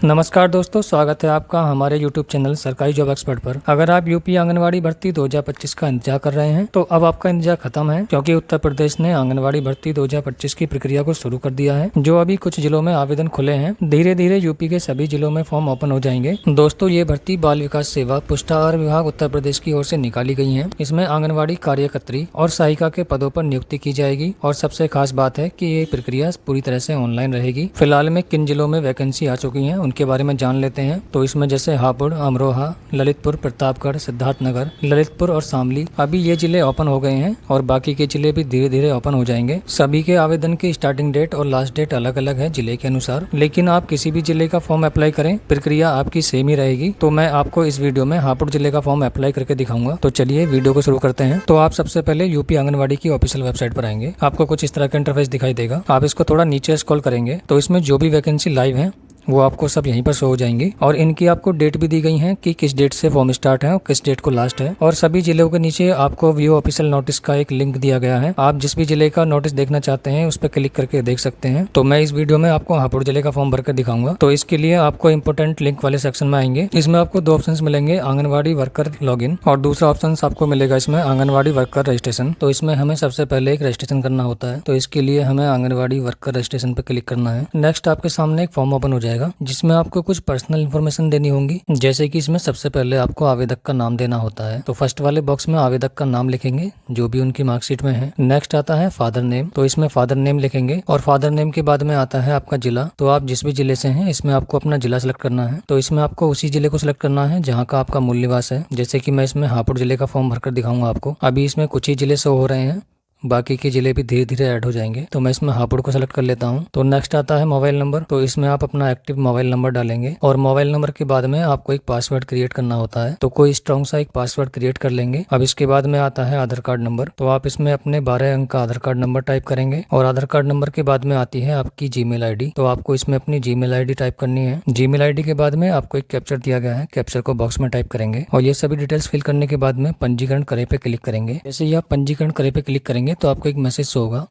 नमस्कार दोस्तों, स्वागत है आपका हमारे YouTube चैनल सरकारी जॉब एक्सपर्ट पर। अगर आप यूपी आंगनवाड़ी भर्ती 2025 का इंतजार कर रहे हैं तो अब आपका इंतजार खत्म है, क्योंकि उत्तर प्रदेश ने आंगनवाड़ी भर्ती 2025 की प्रक्रिया को शुरू कर दिया है। जो अभी कुछ जिलों में आवेदन खुले हैं, धीरे धीरे यूपी के सभी जिलों में फॉर्म ओपन हो जाएंगे। दोस्तों, ये भर्ती बाल विकास सेवा पुष्टाहार विभाग उत्तर प्रदेश की ओर से निकाली गई है। इसमें आंगनवाड़ी कार्यकर्त्री और सहायिका के पदों पर नियुक्ति की जाएगी और सबसे खास बात है कि ये प्रक्रिया पूरी तरह से ऑनलाइन रहेगी। फिलहाल में किन जिलों में वैकेंसी आ चुकी है उनके बारे में जान लेते हैं। तो इसमें जैसे हापुड़, अमरोहा, ललितपुर, प्रतापगढ़, सिद्धार्थनगर, ललितपुर और शामली, अभी ये जिले ओपन हो गए हैं और बाकी के जिले भी धीरे धीरे ओपन हो जाएंगे। सभी के आवेदन की स्टार्टिंग डेट और लास्ट डेट अलग अलग है जिले के अनुसार, लेकिन आप किसी भी जिले का फॉर्म अप्लाई करें, प्रक्रिया आपकी सेम ही रहेगी। तो मैं आपको इस वीडियो में हापुड़ जिले का फॉर्म अप्लाई करके दिखाऊंगा। तो चलिए वीडियो को शुरू करते हैं। तो आप सबसे पहले यूपी आंगनवाड़ी की ऑफिशियल वेबसाइट पर आएंगे। आपको कुछ इस तरह का इंटरफेस दिखाई देगा। आप इसको थोड़ा नीचे स्क्रॉल करेंगे तो इसमें जो भी वैकेंसी लाइव है वो आपको सब यहीं पर शो हो जाएंगी और इनकी आपको डेट भी दी गई है कि किस डेट से फॉर्म स्टार्ट है और किस डेट को लास्ट है। और सभी जिलों के नीचे आपको व्यू ऑफिशियल नोटिस का एक लिंक दिया गया है। आप जिस भी जिले का नोटिस देखना चाहते हैं उस पर क्लिक करके देख सकते हैं। तो मैं इस वीडियो में आपको हापुड़ जिले का फॉर्म भरकर दिखाऊंगा। तो इसके लिए आपको इंपोर्टेंट लिंक वाले सेक्शन में आएंगे। इसमें आपको दो ऑप्शन मिलेंगे, आंगनवाड़ी वर्कर लॉगिन और दूसरा ऑप्शन आपको मिलेगा इसमें आंगनवाड़ी वर्कर रजिस्ट्रेशन। तो इसमें हमें सबसे पहले एक रजिस्ट्रेशन करना होता है। तो इसके लिए हमें आंगनवाड़ी वर्कर रजिस्ट्रेशन पर क्लिक करना है। नेक्स्ट आपके सामने एक फॉर्म ओपन हो जाएगा जिसमें आपको कुछ पर्सनल इन्फॉर्मेशन देनी होंगी, जैसे कि इसमें सबसे पहले आपको आवेदक का नाम देना होता है। तो फर्स्ट वाले बॉक्स में आवेदक का नाम लिखेंगे जो भी उनकी मार्कशीट में है। नेक्स्ट आता है फादर नेम, तो इसमें फादर नेम लिखेंगे और फादर नेम के बाद में आता है आपका जिला। तो आप जिस भी जिले से हैं इसमें आपको अपना जिला सेलेक्ट करना है। तो इसमें आपको उसी जिले को सिलेक्ट करना है जहाँ का आपका मूल निवास है। जैसे कि मैं इसमें हापुड़ जिले का फॉर्म भरकर दिखाऊंगा आपको। अभी इसमें कुछ ही जिले शो हो रहे हैं, बाकी के जिले भी धीरे धीरे ऐड हो जाएंगे। तो मैं इसमें हापुड़ को सेलेक्ट कर लेता हूं। तो नेक्स्ट आता है मोबाइल नंबर, तो इसमें आप अपना एक्टिव मोबाइल नंबर डालेंगे और मोबाइल नंबर के बाद में आपको एक पासवर्ड क्रिएट करना होता है। तो कोई स्ट्रॉन्ग सा एक पासवर्ड क्रिएट कर लेंगे। अब इसके बाद में आता है आधार कार्ड नंबर, तो आप इसमें अपने 12 अंक का आधार कार्ड नंबर टाइप करेंगे और आधार कार्ड नंबर के बाद में आती है आपकी जीमेल आईडी। तो आपको इसमें अपनी जीमेल आईडी टाइप करनी है। जीमेल आईडी के बाद में आपको एक कैप्चर दिया गया है, कैप्चर को बॉक्स में टाइप करेंगे और ये सभी डिटेल्स फिल करने के बाद में पंजीकरण करे पे क्लिक करेंगे। जैसे ही आप पंजीकरण करे पे क्लिक करेंगे तो आपको एक मैसेज होगा,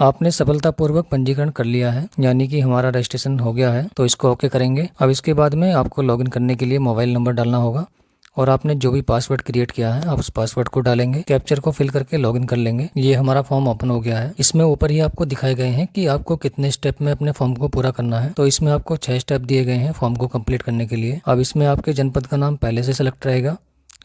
आपने सफलतापूर्वक पंजीकरण कर लिया है, यानी कि हमारा रजिस्ट्रेशन हो गया है। तो इसको ओके करेंगे। अब इसके बाद में आपको लॉगिन करने के लिए मोबाइल नंबर डालना होगा और आपने जो भी पासवर्ड क्रिएट किया है आप उस पासवर्ड को डालेंगे, कैप्चर को फिल करके लॉगिन कर लेंगे। ये हमारा फॉर्म ओपन हो गया है। इसमें ऊपर ही आपको दिखाए गए हैं कि आपको कितने स्टेप में अपने फॉर्म को पूरा करना है। तो इसमें आपको 6 स्टेप दिए गए हैं फॉर्म को कंप्लीट करने के लिए। अब इसमें आपके जनपद का नाम पहले से सेलेक्ट रहेगा।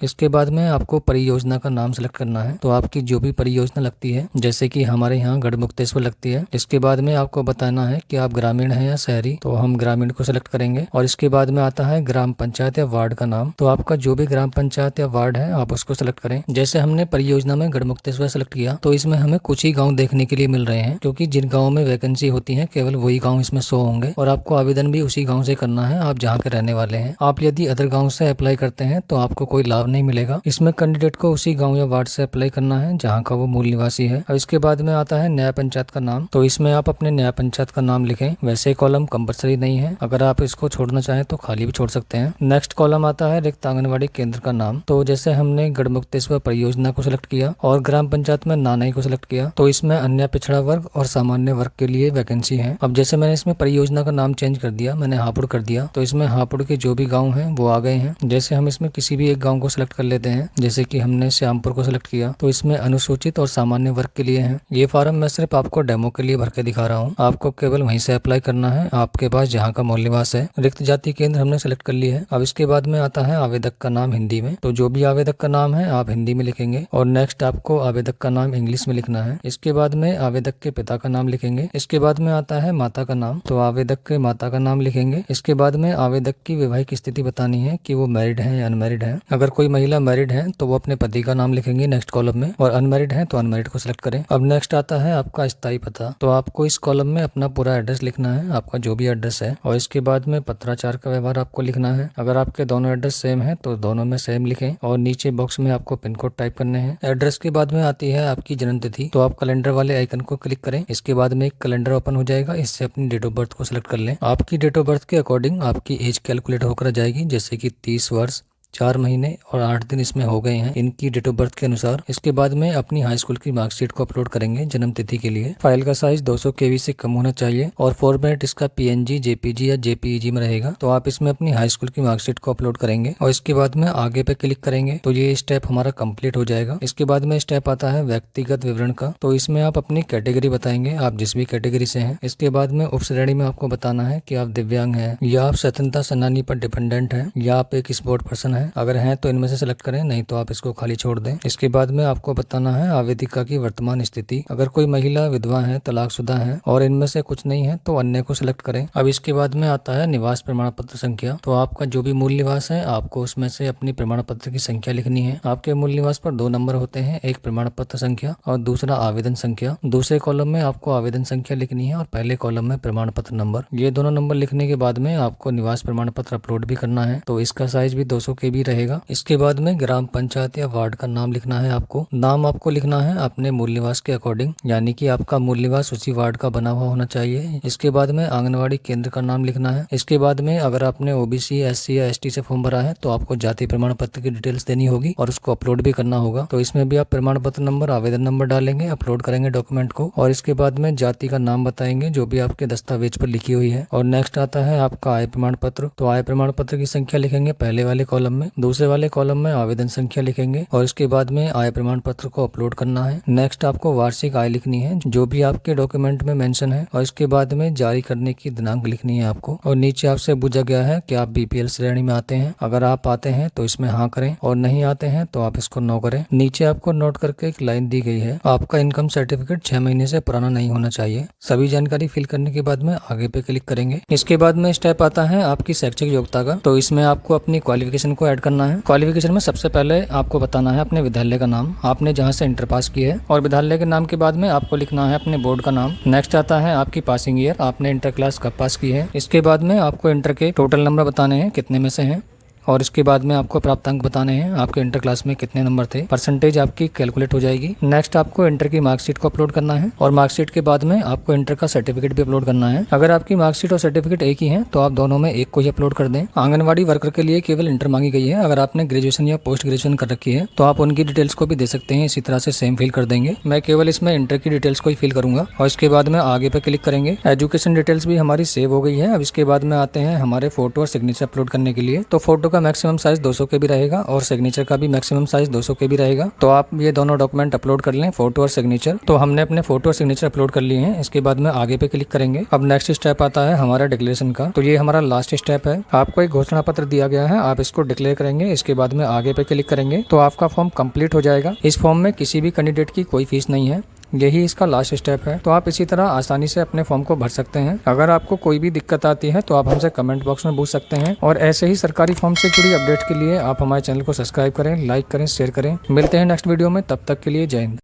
इसके बाद में आपको परियोजना का नाम सेलेक्ट करना है। तो आपकी जो भी परियोजना लगती है, जैसे कि हमारे यहाँ गढ़मुक्तेश्वर लगती है। इसके बाद में आपको बताना है कि आप ग्रामीण हैं या शहरी, तो हम ग्रामीण को सेलेक्ट करेंगे। और इसके बाद में आता है ग्राम पंचायत या वार्ड का नाम, तो आपका जो भी ग्राम पंचायत या वार्ड है आप उसको सेलेक्ट करें। जैसे हमने परियोजना में गढ़मुक्तेश्वर सेलेक्ट किया तो इसमें हमें कुछ ही गाँव देखने के लिए मिल रहे हैं, क्योंकि जिन गाँव में वैकेंसी होती है केवल वही गाँव इसमें शो होंगे और आपको आवेदन भी उसी गाँव से करना है आप जहाँ के रहने वाले हैं। आप यदि अदर गाँव से अप्लाई करते हैं तो आपको कोई लाभ नहीं मिलेगा। इसमें कैंडिडेट को उसी गांव या वार्ड से अप्लाई करना है जहां का वो मूल निवासी है। और इसके बाद में आता है न्याय पंचायत का नाम, तो इसमें आप अपने न्याय पंचायत का नाम लिखें। वैसे कॉलम कंपलसरी नहीं है, अगर आप इसको छोड़ना चाहें तो खाली भी छोड़ सकते हैं। नेक्स्ट कॉलम आता है रिक्त आंगनवाड़ी केंद्र का नाम, तो जैसे हमने गढ़मुक्तेश्वर परियोजना को सिलेक्ट किया और ग्राम पंचायत में नानई को सिलेक्ट किया, तो इसमें अन्य पिछड़ा वर्ग और सामान्य वर्ग के लिए वैकेंसी है। अब जैसे मैंने इसमें परियोजना का नाम चेंज कर दिया, मैंने हापुड़ कर दिया, तो इसमें हापुड़ के जो भी गाँव है वो आ गए हैं। जैसे हम इसमें किसी भी एक गाँव को सिलेक्ट कर लेते हैं, जैसे कि हमने श्यामपुर को सिलेक्ट किया, तो इसमें अनुसूचित और सामान्य वर्ग के लिए है। ये फॉर्म मैं सिर्फ आपको डेमो के लिए भर के दिखा रहा हूँ, आपको केवल वहीं से अप्लाई करना है आपके पास जहाँ का मूल निवास है। रिक्त जाति केंद्र हमने सेलेक्ट कर लिया है। अब इसके बाद में आता है आवेदक का नाम हिंदी में, तो जो भी आवेदक का नाम है आप हिंदी में लिखेंगे और नेक्स्ट आपको आवेदक का नाम इंग्लिश में लिखना है। इसके बाद में आवेदक के पिता का नाम लिखेंगे। इसके बाद में आता है माता का नाम, तो आवेदक के माता का नाम लिखेंगे। इसके बाद में आवेदक की वैवाहिक स्थिति बतानी है कि वो मैरिड है या अनमैरिड है। अगर कोई महिला मैरिड है तो वो अपने पति का नाम लिखेंगे नेक्स्ट कॉलम में, और अनमैरिड है तो अनमैरिड को सिलेक्ट करें। अब नेक्स्ट आता है आपका स्थायी पता, तो आपको इस कॉलम में अपना पूरा एड्रेस लिखना है, आपका जो भी एड्रेस है, और इसके बाद में पत्राचार का व्यवहार आपको लिखना है। अगर आपके दोनों एड्रेस सेम है तो दोनों में सेम लिखें और नीचे बॉक्स में आपको पिन कोड टाइप करने हैं। एड्रेस के बाद में आती है आपकी जन्म तिथि, तो आप कैलेंडर वाले आइकन को क्लिक करें। इसके बाद में एक कैलेंडर ओपन हो जाएगा, इससे अपनी डेट ऑफ बर्थ को सिलेक्ट कर लें। आपकी डेट ऑफ बर्थ के अकॉर्डिंग आपकी एज कैलकुलेट होकर आ जाएगी, जैसे कि 30 वर्ष 4 महीने और 8 दिन इसमें हो गए हैं इनकी डेट ऑफ बर्थ के अनुसार। इसके बाद में अपनी हाई स्कूल की मार्कशीट को अपलोड करेंगे जन्म तिथि के लिए। फाइल का साइज 200 KB से कम होना चाहिए और फॉर्मेट इसका PNG, JPG या JPEG में रहेगा। तो आप इसमें अपनी हाई स्कूल की मार्कशीट को अपलोड करेंगे और इसके बाद में आगे पे क्लिक करेंगे तो ये स्टेप हमारा कंप्लीट हो जाएगा। इसके बाद में स्टेप आता है व्यक्तिगत विवरण का। तो इसमें आप अपनी कैटेगरी बताएंगे, आप जिस भी कैटेगरी से हैं। इसके बाद में उप श्रेणी में आपको बताना है कि आप दिव्यांग हैं या आप स्वतंत्रता सेनानी पर डिपेंडेंट हैं या आप एक स्पोर्ट पर्सन हैं। अगर हैं तो इनमें से सिलेक्ट करें, नहीं तो आप इसको खाली छोड़ दें। इसके बाद में आपको बताना है आवेदिका की वर्तमान स्थिति। अगर कोई महिला विधवा है, तलाकशुदा है और इनमें से कुछ नहीं है तो अन्य को सिलेक्ट करें। अब इसके बाद में आता है निवास प्रमाण पत्र संख्या। तो आपका जो भी मूल निवास है आपको उसमें से अपनी प्रमाण पत्र की संख्या लिखनी है। आपके मूल निवास पर 2 नंबर होते हैं, एक प्रमाण पत्र संख्या और दूसरा आवेदन संख्या। दूसरे कॉलम में आपको आवेदन संख्या लिखनी है और पहले कॉलम में प्रमाण पत्र नंबर। ये दोनों नंबर लिखने के बाद में आपको निवास प्रमाण पत्र अपलोड भी करना है। तो इसका साइज भी 200 KB रहेगा। इसके बाद में ग्राम पंचायत या वार्ड का नाम लिखना है आपको। नाम आपको लिखना है अपने मूल निवास के अकॉर्डिंग, यानी कि आपका मूल निवास उसी वार्ड का बना हुआ होना चाहिए। इसके बाद में आंगनवाड़ी केंद्र का नाम लिखना है। इसके बाद में अगर आपने OBC, SC या ST से फॉर्म भरा है तो आपको जाति प्रमाण पत्र की डिटेल्स देनी होगी और उसको अपलोड भी करना होगा। तो इसमें भी आप प्रमाण पत्र नंबर, आवेदन नंबर डालेंगे, अपलोड करेंगे डॉक्यूमेंट को और इसके बाद में जाति का नाम बताएंगे जो भी आपके दस्तावेज पर लिखी हुई है। और नेक्स्ट आता है आपका आय प्रमाण पत्र। तो आय प्रमाण पत्र की संख्या लिखेंगे पहले वाले कॉलम में, दूसरे वाले कॉलम में आवेदन संख्या लिखेंगे और इसके बाद में आय प्रमाण पत्र को अपलोड करना है। नेक्स्ट आपको वार्षिक आय लिखनी है जो भी आपके डॉक्यूमेंट में मेंशन है और इसके बाद में जारी करने की दिनांक लिखनी है आपको। और नीचे आपसे पूछा गया है कि आप BPL श्रेणी में आते हैं। अगर आप आते हैं तो इसमें हाँ करें और नहीं आते हैं तो आप इसको नो करें। नीचे आपको नोट करके एक लाइन दी गई है, आपका इनकम सर्टिफिकेट 6 महीने से पुराना नहीं होना चाहिए। सभी जानकारी फिल करने के बाद में आगे पे क्लिक करेंगे। इसके बाद में स्टेप आता है आपकी शैक्षिक योग्यता का। तो इसमें आपको अपनी क्वालिफिकेशन को ऐड करना है। क्वालिफिकेशन में सबसे पहले आपको बताना है अपने विद्यालय का नाम, आपने जहाँ से इंटर पास की है, और विद्यालय के नाम के बाद में आपको लिखना है अपने बोर्ड का नाम। नेक्स्ट आता है आपकी पासिंग ईयर, आपने इंटर क्लास कब पास की है। इसके बाद में आपको इंटर के टोटल नंबर बताने हैं कितने में से हैं और इसके बाद में आपको प्राप्तांक बताने हैं, आपके इंटर क्लास में कितने नंबर थे। परसेंटेज आपकी कैलकुलेट हो जाएगी। नेक्स्ट आपको इंटर की मार्कशीट को अपलोड करना है और मार्कशीट के बाद में आपको इंटर का सर्टिफिकेट भी अपलोड करना है। अगर आपकी मार्कशीट और सर्टिफिकेट एक ही है तो आप दोनों में एक को ही अपलोड कर दें। आंगनवाड़ी वर्कर के लिए केवल इंटर मांगी गई है। अगर आपने ग्रेजुएशन या पोस्ट ग्रेजुएशन कर रखी है तो आप उनकी डिटेल्स को भी दे सकते हैं, इसी तरह से सेम फिल कर देंगे। मैं केवल इसमें इंटर की डिटेल्स को ही फिल करूंगा और इसके बाद में आगे पे क्लिक करेंगे। एजुकेशन डिटेल्स भी हमारी सेव हो गई है। अब इसके बाद में आते हैं हमारे फोटो और सिग्नेचर अपलोड करने के लिए। तो फोटो का मैक्सिमम साइज 200 KB रहेगा और सिग्नेचर का भी मैक्सिमम साइज 200 KB रहेगा। तो आप ये दोनों डॉक्यूमेंट अपलोड कर लें, फोटो और सिग्नेचर। तो हमने अपने फोटो और सिग्नेचर अपलोड कर लिए हैं। इसके बाद में आगे पे क्लिक करेंगे। अब नेक्स्ट स्टेप आता है हमारा डिक्लेरेशन का। तो ये हमारा लास्ट स्टेप है। आपको एक घोषणा पत्र दिया गया है, आप इसको डिक्लेयर करेंगे। इसके बाद में आगे पे क्लिक करेंगे तो आपका फॉर्म कंप्लीट हो जाएगा। इस फॉर्म में किसी भी कैंडिडेट की कोई फीस नहीं है, यही इसका लास्ट स्टेप है। तो आप इसी तरह आसानी से अपने फॉर्म को भर सकते हैं। अगर आपको कोई भी दिक्कत आती है तो आप हमसे कमेंट बॉक्स में पूछ सकते हैं और ऐसे ही सरकारी फॉर्म से जुड़ी अपडेट के लिए आप हमारे चैनल को सब्सक्राइब करें, लाइक करें, शेयर करें। मिलते हैं नेक्स्ट वीडियो में, तब तक के लिए जय हिंद।